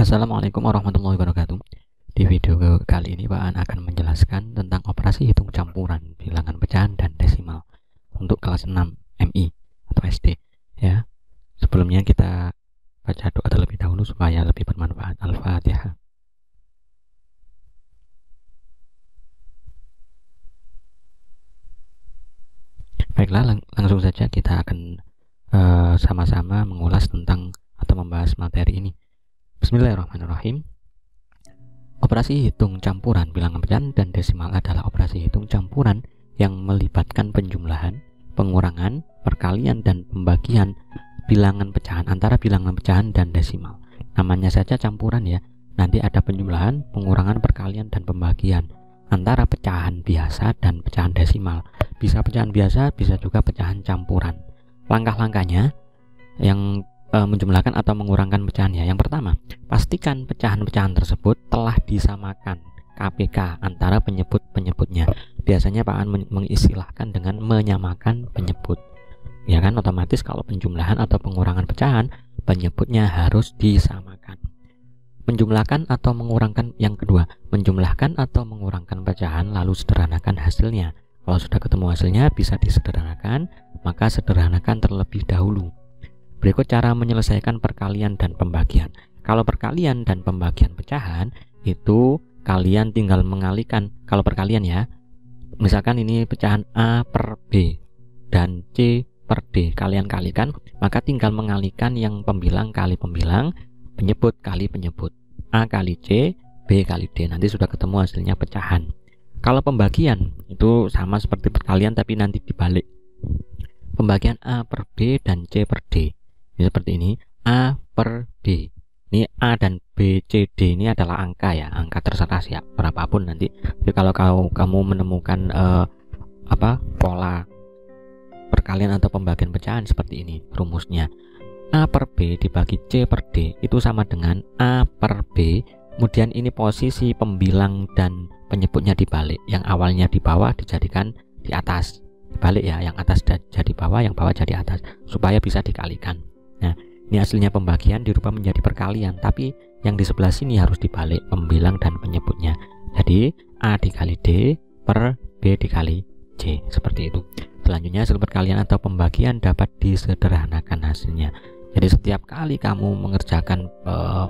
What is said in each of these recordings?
Assalamualaikum warahmatullahi wabarakatuh. Di video kali ini Pak An akan menjelaskan tentang operasi hitung campuran bilangan pecahan dan desimal untuk kelas 6 MI atau SD ya. Sebelumnya kita baca doa terlebih dahulu supaya lebih bermanfaat. Al-Fatihah. Baiklah, langsung saja kita akan sama-sama mengulas tentang atau membahas materi ini. Bismillahirrahmanirrahim. Operasi hitung campuran bilangan pecahan dan desimal adalah operasi hitung campuran yang melibatkan penjumlahan, pengurangan, perkalian, dan pembagian bilangan pecahan antara bilangan pecahan dan desimal. Namanya saja campuran ya. Nanti ada penjumlahan, pengurangan, perkalian, dan pembagian antara pecahan biasa dan pecahan desimal. Bisa pecahan biasa, bisa juga pecahan campuran. Langkah-langkahnya yang menjumlahkan atau mengurangkan pecahannya. Yang pertama, pastikan pecahan-pecahan tersebut telah disamakan KPK antara penyebut-penyebutnya. Biasanya Pak An mengistilahkan dengan menyamakan penyebut. Ya kan, otomatis kalau penjumlahan atau pengurangan pecahan, penyebutnya harus disamakan. Menjumlahkan atau mengurangkan yang kedua, menjumlahkan atau mengurangkan pecahan lalu sederhanakan hasilnya. Kalau sudah ketemu hasilnya bisa disederhanakan, maka sederhanakan terlebih dahulu. Berikut cara menyelesaikan perkalian dan pembagian. Kalau perkalian dan pembagian pecahan itu kalian tinggal mengalihkan. Kalau perkalian ya, misalkan ini pecahan A per B dan C per D, kalian kalikan, maka tinggal mengalihkan yang pembilang kali pembilang, penyebut kali penyebut, A kali C, B kali D. Nanti sudah ketemu hasilnya pecahan. Kalau pembagian itu sama seperti perkalian tapi nanti dibalik. Pembagian A per B dan C per D. Ini seperti ini, A per D. Ini A dan B, C, D ini adalah angka ya, angka terserah siap berapapun nanti. Jadi kalau kamu menemukan pola perkalian atau pembagian pecahan seperti ini rumusnya. A per B dibagi C per D itu sama dengan A per B. Kemudian ini posisi pembilang dan penyebutnya dibalik. Yang awalnya di bawah dijadikan di atas. Dibalik ya, yang atas jadi bawah, yang bawah jadi atas supaya bisa dikalikan. Nah, ini hasilnya pembagian dirubah menjadi perkalian, tapi yang di sebelah sini harus dibalik pembilang dan penyebutnya. Jadi A dikali D per B dikali C, seperti itu. Selanjutnya hasil perkalian atau pembagian dapat disederhanakan hasilnya. Jadi setiap kali kamu mengerjakan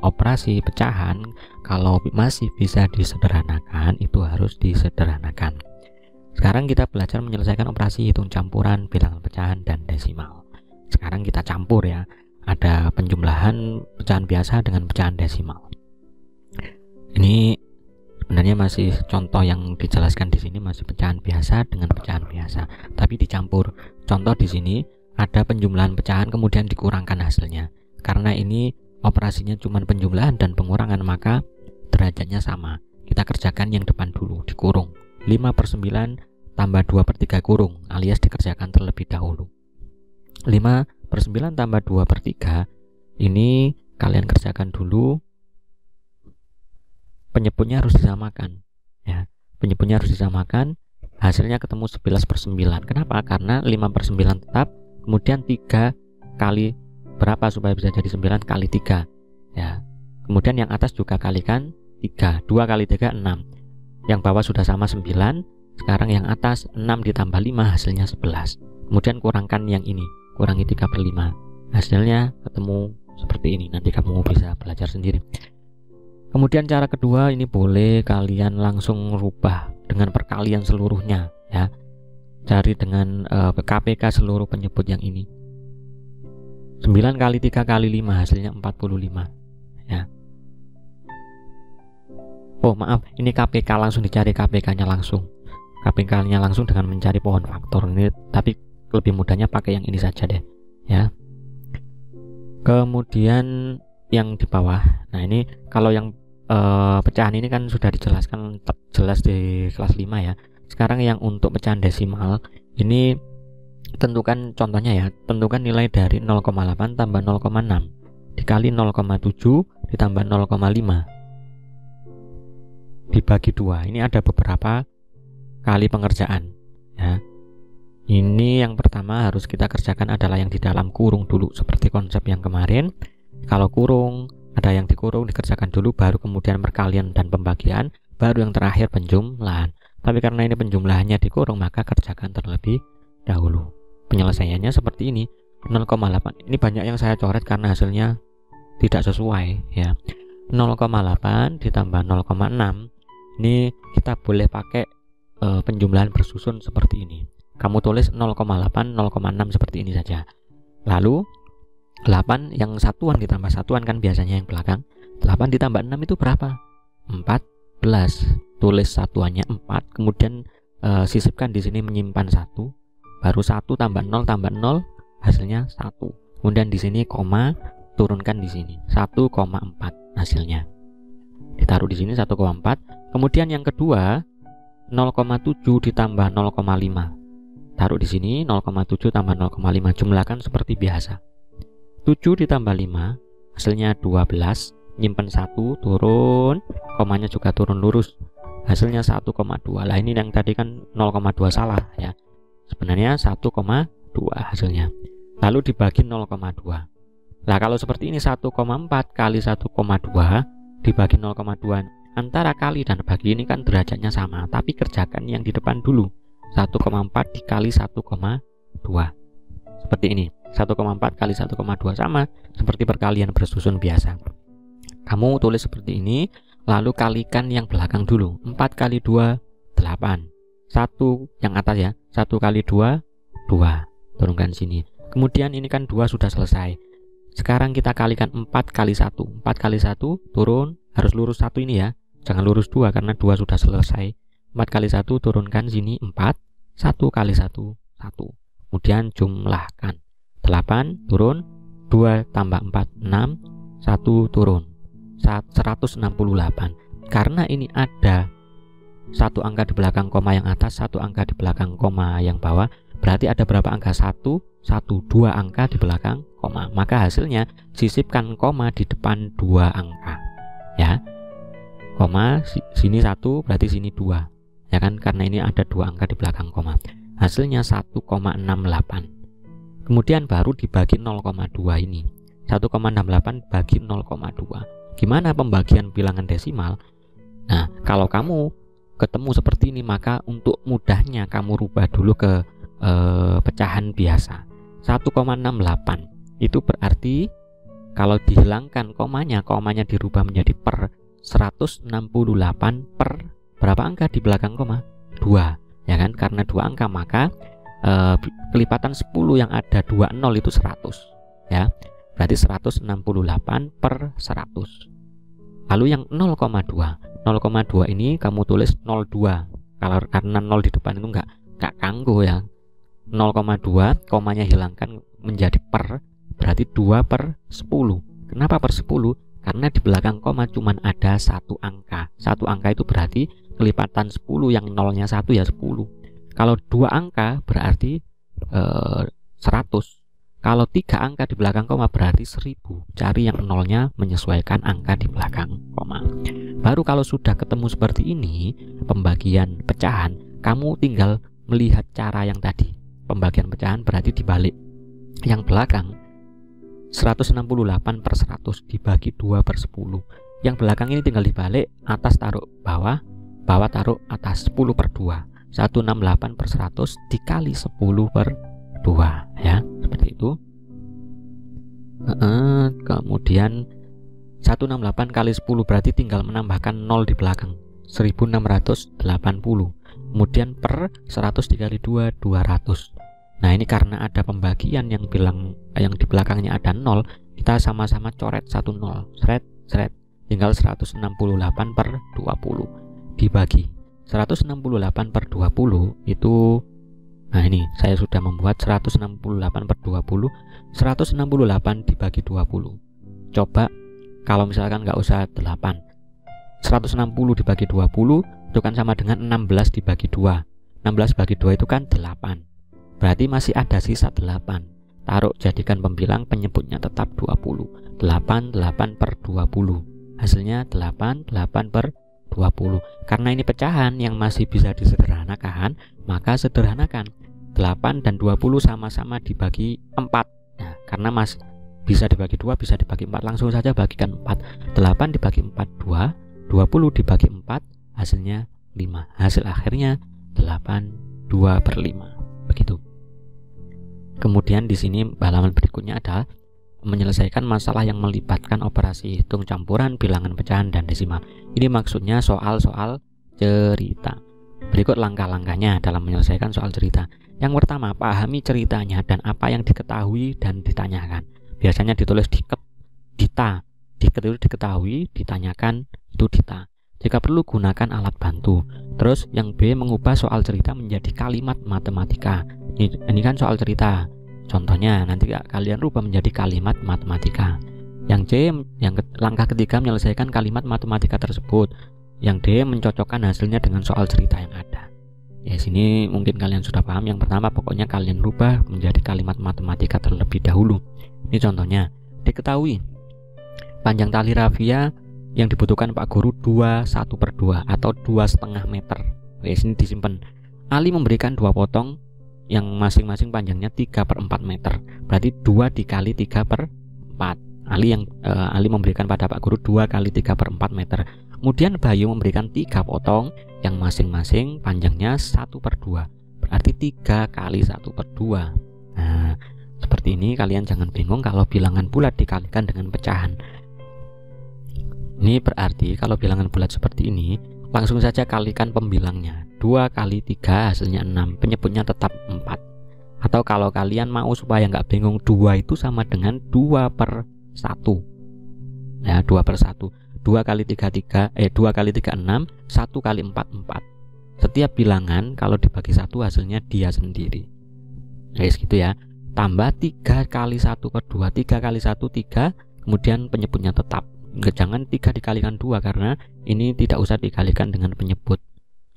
operasi pecahan, kalau masih bisa disederhanakan, itu harus disederhanakan. Sekarang kita belajar menyelesaikan operasi hitung campuran bilangan pecahan dan desimal. Sekarang kita campur ya. Ada penjumlahan pecahan biasa dengan pecahan desimal. Ini sebenarnya masih contoh yang dijelaskan di sini masih pecahan biasa dengan pecahan biasa, tapi dicampur. Contoh di sini ada penjumlahan pecahan kemudian dikurangkan hasilnya. Karena ini operasinya cuma penjumlahan dan pengurangan, maka derajatnya sama. Kita kerjakan yang depan dulu, dikurung. 5/9 tambah 2/3 kurung, alias dikerjakan terlebih dahulu. 5/9 tambah 2/3 ini kalian kerjakan dulu. Penyebutnya harus disamakan ya. Penyebutnya harus disamakan. Hasilnya ketemu 11/9. Kenapa? Karena 5/9 tetap, kemudian 3 kali berapa supaya bisa jadi 9 kali 3 ya. Kemudian yang atas juga kalikan 3. 2 kali 3 6. Yang bawah sudah sama 9. Sekarang yang atas 6 ditambah 5 hasilnya 11. Kemudian kurangkan yang ini, kurangi 3/5. Hasilnya ketemu seperti ini. Nanti kamu bisa belajar sendiri. Kemudian cara kedua ini boleh kalian langsung rubah dengan perkalian seluruhnya ya. Cari dengan KPK seluruh penyebut yang ini. 9 kali 3 kali 5 hasilnya 45 ya. Oh maaf, ini KPK langsung dicari KPK-nya langsung. KPK-nya langsung dengan mencari pohon faktor ini, tapi lebih mudahnya pakai yang ini saja deh ya. Kemudian yang di bawah, nah ini kalau yang pecahan ini kan sudah dijelaskan jelas di kelas 5 ya. Sekarang yang untuk pecahan desimal ini tentukan contohnya ya, tentukan nilai dari 0,8 tambah 0,6 dikali 0,7 ditambah 0,5 dibagi 2. Ini ada beberapa kali pengerjaan ya. Ini yang pertama harus kita kerjakan adalah yang di dalam kurung dulu seperti konsep yang kemarin. Kalau kurung ada yang dikurung, dikerjakan dulu, baru kemudian perkalian dan pembagian, baru yang terakhir penjumlahan. Tapi karena ini penjumlahannya dikurung, maka kerjakan terlebih dahulu. Penyelesaiannya seperti ini, 0,8. Ini banyak yang saya coret karena hasilnya tidak sesuai ya. 0,8 ditambah 0,6. Ini kita boleh pakai penjumlahan bersusun seperti ini. Kamu tulis 0,8, 0,6 seperti ini saja. Lalu 8 yang satuan ditambah satuan kan biasanya yang belakang. 8 ditambah 6 itu berapa? 14. Tulis satuannya 4, kemudian sisipkan di sini menyimpan 1. Baru 1 tambah 0 hasilnya 1. Kemudian di sini koma, turunkan di sini 1,4 hasilnya. Ditaruh di sini 1,4. Kemudian yang kedua 0,7 ditambah 0,5. Taruh di sini 0,7 tambah 0,5, jumlahkan seperti biasa. 7 ditambah 5 hasilnya 12. Nyimpen 1, turun, komanya juga turun lurus. Hasilnya 1,2. Lah ini yang tadi kan 0,2 salah ya. Sebenarnya 1,2 hasilnya. Lalu dibagi 0,2. Nah kalau seperti ini 1,4 kali 1,2 dibagi 0,2, antara kali dan bagi ini kan derajatnya sama, tapi kerjakan yang di depan dulu. 1,4 dikali 1,2 seperti ini. 1,4 kali 1,2 sama seperti perkalian bersusun biasa. Kamu tulis seperti ini, lalu kalikan yang belakang dulu. 4 kali 2 8. 1 yang atas ya, 1 kali 2 2. Turunkan sini. Kemudian ini kan 2 sudah selesai. Sekarang kita kalikan 4 kali 1. 4 kali 1 turun, harus lurus 1 ini ya. Jangan lurus 2 karena 2 sudah selesai. 4 kali 1 turunkan sini 4. 1 kali 1 1. Kemudian jumlahkan. 8 turun, 2 tambah 4 6, 1 turun 168. Karena ini ada satu angka di belakang koma yang atas, satu angka di belakang koma yang bawah, berarti ada berapa angka? 1, 2 angka di belakang koma. Maka hasilnya sisipkan koma di depan 2 angka ya. Koma sini 1 berarti sini 2 ya kan, karena ini ada 2 angka di belakang koma. Hasilnya 1,68. Kemudian baru dibagi 0,2 ini. 1,68 bagi 0,2. Gimana pembagian bilangan desimal? Nah, kalau kamu ketemu seperti ini, maka untuk mudahnya kamu rubah dulu ke pecahan biasa. 1,68 itu berarti kalau dihilangkan komanya dirubah menjadi per 168 per berapa angka di belakang koma? 2 ya kan, karena 2 angka maka kelipatan 10 yang ada 20 itu 100 ya. Berarti 168 per 100. Lalu yang 0,2 ini kamu tulis 02. Kalau karena 0 di depan itu enggak kanggo ya. 0,2 komanya hilangkan menjadi per, berarti 2 per 10. Kenapa per 10? Karena di belakang koma cuman ada satu angka. Satu angka itu berarti kelipatan 10 yang nolnya 1 ya 10. Kalau 2 angka berarti 100. Kalau 3 angka di belakang koma berarti 1000. Cari yang nolnya menyesuaikan angka di belakang koma. Baru kalau sudah ketemu seperti ini, pembagian pecahan, kamu tinggal melihat cara yang tadi. Pembagian pecahan berarti dibalik. Yang belakang 168 per 100 dibagi 2 per 10. Yang belakang ini tinggal dibalik, atas taruh bawah, bawah taruh atas. 10 per 2. 168 per 100 dikali 10 per 2 ya, seperti itu. Kemudian 168 kali 10 berarti tinggal menambahkan 0 di belakang, 1680. Kemudian per 100 dikali 2 200. Nah ini karena ada pembagian yang di belakangnya ada 0, kita sama-sama coret 1 0. Seret tinggal 168 per 20 dibagi 168 per 20 itu. Nah ini saya sudah membuat 168 per 20. 168 dibagi 20. Coba kalau misalkan nggak usah 8, 160 dibagi 20 itu kan sama dengan 16 dibagi 2. 16 bagi 2 itu kan 8. Berarti masih ada sisa 8. Taruh jadikan pembilang, penyebutnya tetap 20. 8 per 20. Hasilnya 8 per 20. Karena ini pecahan yang masih bisa disederhanakan, maka sederhanakan. 8 dan 20 sama-sama dibagi 4. Nah, karena bisa dibagi 2, bisa dibagi 4. Langsung saja bagikan 4. 8 dibagi 4 2, 20 dibagi 4 hasilnya 5. Hasil akhirnya 8 2/5. Begitu. Kemudian di sini halaman berikutnya adalah menyelesaikan masalah yang melibatkan operasi hitung campuran, bilangan pecahan, dan desimal. Ini maksudnya soal-soal cerita. Berikut langkah-langkahnya dalam menyelesaikan soal cerita. Yang pertama, pahami ceritanya dan apa yang diketahui dan ditanyakan. Biasanya ditulis dita. Diket itu diketahui, ditanyakan itu dita. Jika perlu gunakan alat bantu. Terus yang B, mengubah soal cerita menjadi kalimat matematika. Ini kan soal cerita. Contohnya nanti kalian rubah menjadi kalimat matematika. Yang C, langkah ketiga, menyelesaikan kalimat matematika tersebut. Yang D, mencocokkan hasilnya dengan soal cerita yang ada. Ya, sini mungkin kalian sudah paham. Yang pertama, pokoknya kalian rubah menjadi kalimat matematika terlebih dahulu. Ini contohnya. Diketahui panjang tali rafia yang dibutuhkan Pak Guru 2/1/2 atau 2,5 meter. Oke, sini disimpan. Ali memberikan 2 potong yang masing-masing panjangnya 3/4 meter. Berarti 2 dikali 3/4. Ali memberikan pada Pak Guru 2 kali 3/4 meter. Kemudian Bayu memberikan 3 potong yang masing-masing panjangnya 1/2. Berarti 3 kali 1/2. Nah, seperti ini kalian jangan bingung kalau bilangan bulat dikalikan dengan pecahan. Ini berarti kalau bilangan bulat seperti ini, langsung saja kalikan pembilangnya. 2 kali 3 hasilnya 6, penyebutnya tetap 4. Atau kalau kalian mau supaya nggak bingung, 2 itu sama dengan 2/1. Ya, 2/1. 2 kali 3 6, 1 kali 4 4. Setiap bilangan kalau dibagi 1 hasilnya dia sendiri. Guys, gitu ya. Tambah 3 kali 1/2. 3 kali 1 3, kemudian penyebutnya tetap. Jangan 3 dikalikan 2 karena ini tidak usah dikalikan dengan penyebut.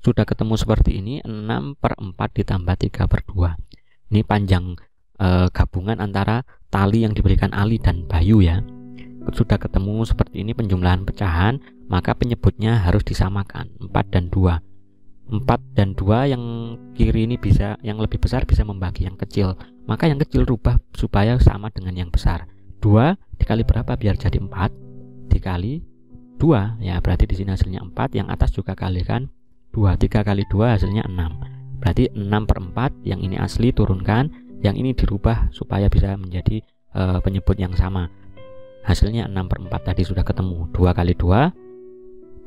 Sudah ketemu seperti ini, 6/4 ditambah 3/2. Ini panjang gabungan antara tali yang diberikan Ali dan Bayu ya. Sudah ketemu seperti ini penjumlahan pecahan, maka penyebutnya harus disamakan, 4 dan 2. 4 dan 2 yang kiri ini bisa, yang lebih besar bisa membagi yang kecil. Maka yang kecil rubah supaya sama dengan yang besar. 2 dikali berapa biar jadi 4? Dikali 2 ya, berarti di sini hasilnya 4. Yang atas juga kalikan 2. 3 kali 2 hasilnya 6. Berarti 6/4. Yang ini asli turunkan, yang ini dirubah supaya bisa menjadi penyebut yang sama. Hasilnya 6/4 tadi sudah ketemu. 2 kali 2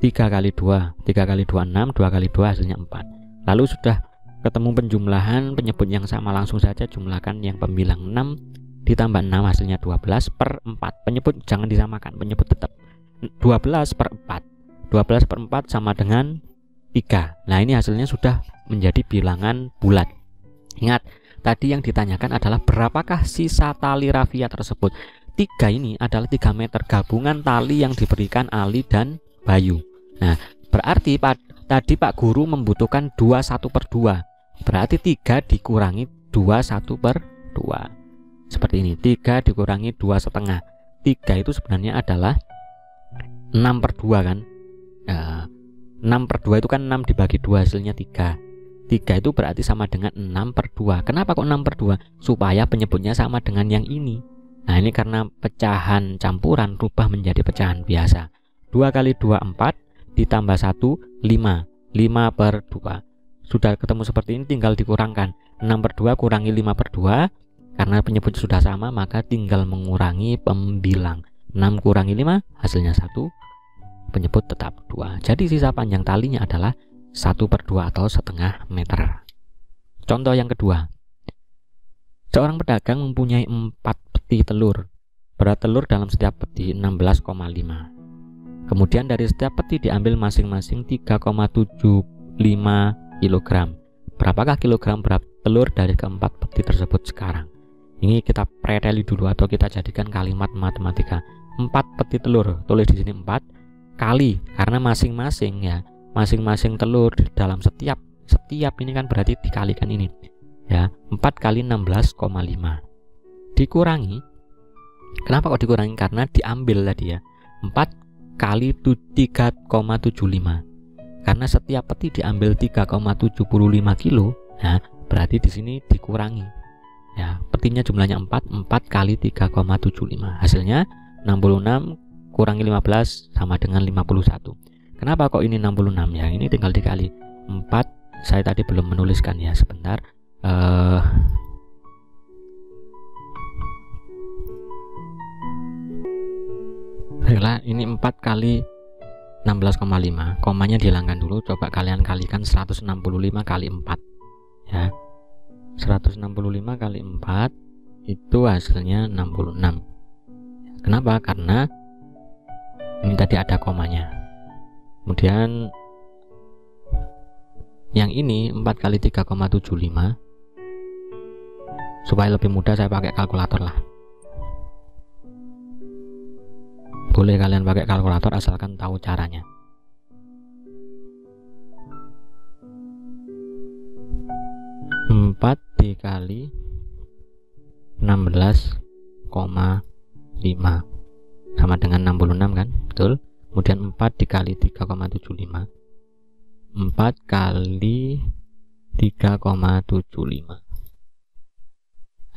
3 kali 2 3 kali 2 6, 2 kali 2 hasilnya 4. Lalu sudah ketemu penjumlahan penyebut yang sama, langsung saja jumlahkan yang pembilang. 6 ditambah 6 hasilnya 12/4. Penyebut jangan disamakan, penyebut tetap 12/4. 12/4 sama dengan 3. Nah, ini hasilnya sudah menjadi bilangan bulat. Ingat, tadi yang ditanyakan adalah berapakah sisa tali rafia tersebut. 3 ini adalah 3 meter gabungan tali yang diberikan Ali dan Bayu. Nah, berarti tadi Pak Guru membutuhkan 2/1/2. Berarti 3 dikurangi 2/1/2. Seperti ini, 3 dikurangi 2,5. 3 itu sebenarnya adalah 6/2 kan. 6/2 itu kan 6 dibagi 2 hasilnya 3. 3 itu berarti sama dengan 6/2. Kenapa kok 6/2? Supaya penyebutnya sama dengan yang ini. Nah, ini karena pecahan campuran rubah menjadi pecahan biasa. 2 kali 2 4 ditambah 1 5. 5/2. Sudah ketemu seperti ini, tinggal dikurangkan. 6/2 kurangi 5/2. Karena penyebut sudah sama, maka tinggal mengurangi pembilang. 6 kurangi 5 hasilnya 1. Penyebut tetap 2. Jadi sisa panjang talinya adalah 1/2 atau 1/2 meter. Contoh yang kedua. Seorang pedagang mempunyai 4 peti telur. Berat telur dalam setiap peti 16,5. Kemudian dari setiap peti diambil masing-masing 3,75 kg. Berapakah kilogram berat telur dari keempat peti tersebut sekarang? Ini kita preteli dulu atau kita jadikan kalimat matematika. 4 peti telur, tulis di sini 4 kali, karena masing-masing ya, masing-masing telur dalam setiap ini kan berarti dikalikan ini. Ya, 4 kali 16,5. Dikurangi. Kenapa kok dikurangi? Karena diambil tadi ya. 4 kali 3,75. Karena setiap peti diambil 3,75 kilo, nah berarti di sini dikurangi. Ya, petinya jumlahnya 4 kali 3,75. Hasilnya 66 kurangi 15 sama dengan 51. Kenapa kok ini 66 ya? Ini tinggal dikali 4. Saya tadi belum menuliskan ya, sebentar. Baiklah, ini 4 kali 16,5. Komanya dihilangkan dulu. Coba kalian kalikan 165 kali 4 ya. 165 kali 4 itu hasilnya 66. Kenapa? Karena ini tadi ada komanya. Kemudian yang ini 4 kali 3,75. Supaya lebih mudah saya pakai kalkulator lah. Boleh kalian pakai kalkulator asalkan tahu caranya. Empat dikali 16,5 sama dengan 66 kan, betul. Kemudian 4 dikali 3,75, 4 kali 3,75,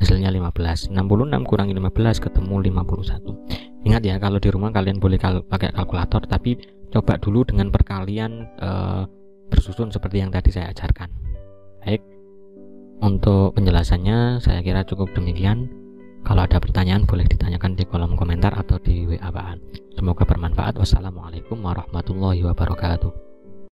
hasilnya 15. 66 kurangi 15 ketemu 51. Ingat ya, kalau di rumah kalian boleh pakai kalkulator, tapi coba dulu dengan perkalian bersusun seperti yang tadi saya ajarkan. Baik, untuk penjelasannya saya kira cukup demikian. Kalau ada pertanyaan boleh ditanyakan di kolom komentar atau di WA-an. Semoga bermanfaat. Wassalamualaikum warahmatullahi wabarakatuh.